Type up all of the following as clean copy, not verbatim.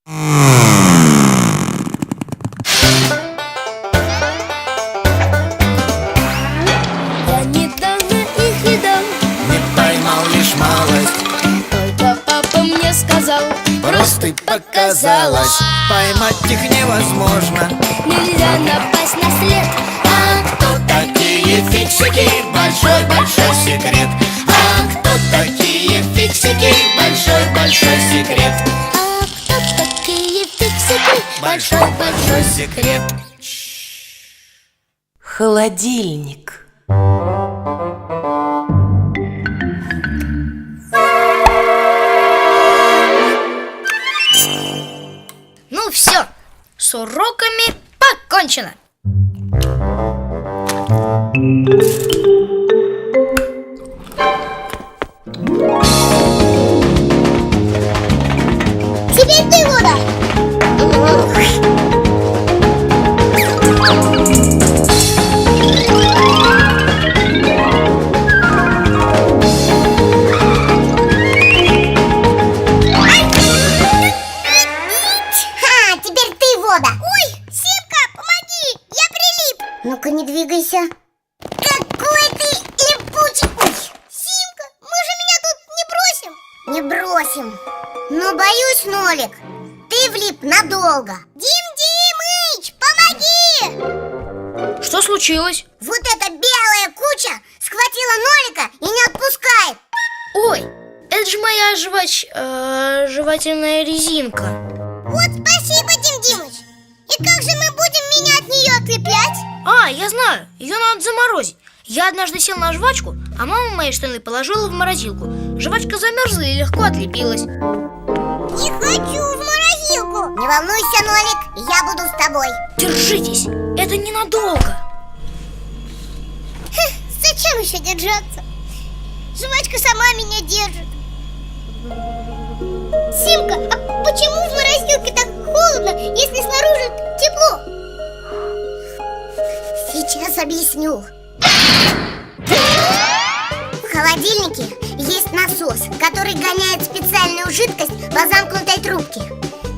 Я недавно их видал, Не поймал лишь малость, только папа мне сказал: просто показалось. Поймать их невозможно. нельзя напасть на след. А кто такие фиксики? Большой-большой секрет. А кто такие фиксики? Большой-большой секрет. А кто такие фиксики? Большой-большой секрет. Холодильник. Ну все, с уроками покончено. Теперь ты, Луда. Ха, теперь ты, Вода. Ой, Симка, помоги, я прилип. Ну-ка, не двигайся. Какой ты липучий. Ой, Симка, мы же меня тут не бросим. Не бросим. Но боюсь, Нолик, ты влип надолго. Дим Димыч, помоги. Что случилось? Вот эта белая куча схватила Нолика и не отпускает. Ой, это же моя жевательная резинка. Вот спасибо, Дим Димыч. И как же мы будем меня от нее отлеплять? А, я знаю, ее надо заморозить. Я однажды сел на жвачку, а мама мои штаны положила в морозилку. Жвачка замерзла и легко отлепилась. Не хочу в морозилку. Не волнуйся, Нолик, я буду с тобой. Держитесь, это ненадолго. Зачем еще держаться? Жвачка сама меня держит. Симка, а почему в морозилке так холодно, если снаружи тепло? Сейчас объясню. В холодильнике есть насос, который гоняет специальную жидкость по замкнутой трубке.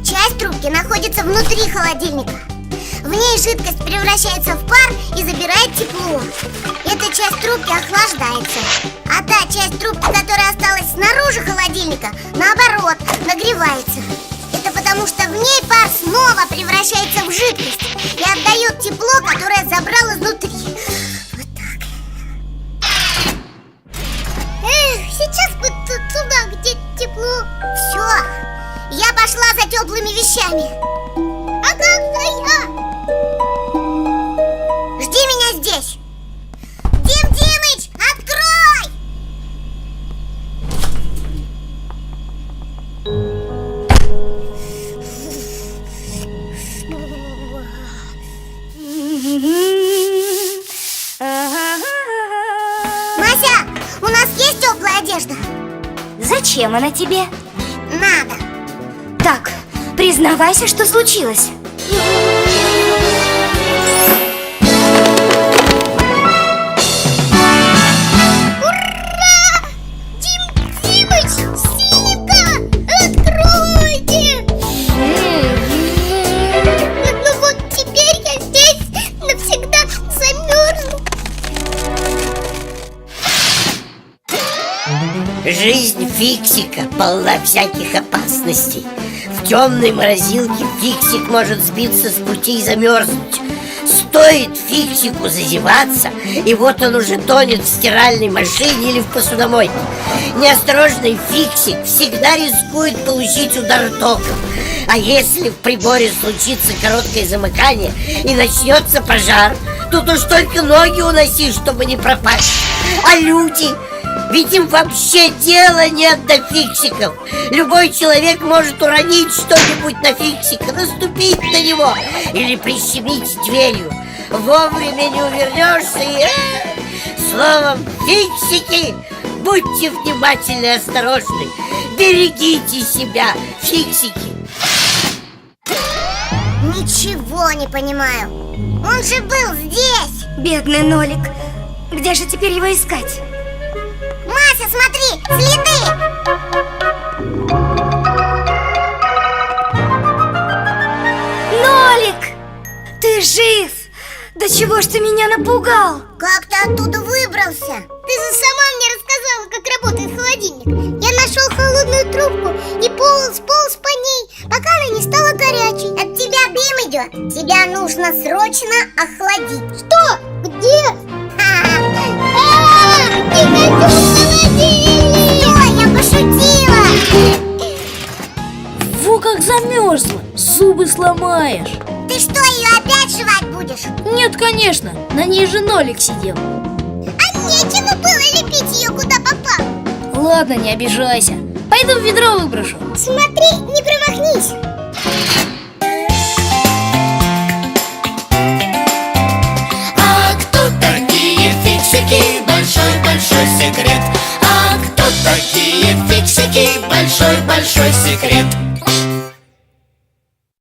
Часть трубки находится внутри холодильника. В ней жидкость превращается в пар и забирает тепло. Эта часть трубки охлаждается. А та часть трубки, которая осталась снаружи холодильника, наоборот, нагревается. Это потому что в ней пар снова превращается в жидкость и отдает тепло, которое забрал изнутри. Вот так. Сейчас бы туда, где тепло. Все, я пошла за теплыми вещами. А как же я? Жди меня здесь. Дим Димыч, открой! Мася, у нас есть теплая одежда? Зачем она тебе? Надо. Так, признавайся, что случилось. Дим Димыч, Симка, откройте! Ну вот теперь я здесь навсегда замерзну. Жизнь Фиксика полна всяких опасностей. В темной морозилке Фиксик может сбиться с пути и замерзнуть. Стоит Фиксику зазеваться, и вот он уже тонет в стиральной машине или в посудомойке. Неосторожный Фиксик всегда рискует получить удар током. А если в приборе случится короткое замыкание и начнется пожар, тут уж только ноги уноси, чтобы не пропасть. А люди... Ведь им вообще дела нет до фиксиков. Любой человек может уронить что-нибудь на фиксика, наступить на него или прищемить дверью. Вовремя не увернешься и... Словом, фиксики, будьте внимательны и осторожны. Берегите себя, фиксики. Ничего не понимаю. Он же был здесь. Бедный Нолик. Где же теперь его искать? Мася, смотри, следы! чего ж ты меня напугал? Как ты оттуда выбрался? Ты же сама мне рассказала, как работает холодильник. Я нашел холодную трубку и полз по ней, пока она не стала горячей. От тебя дым идет. Тебя нужно срочно охладить. Что? Где? Не хочу в холодильник! Что? Я пошутила! Фу, как замерзла, зубы сломаешь. Ты что, ее опять жевать будешь? Нет, конечно, на ней же Нолик сидел. А нечего было лепить ее куда попало. Ладно, не обижайся, пойду в ведро выброшу. Смотри, не промахнись. А кто такие фиксики? Большой-большой секрет. А кто такие фиксики? Большой-большой секрет.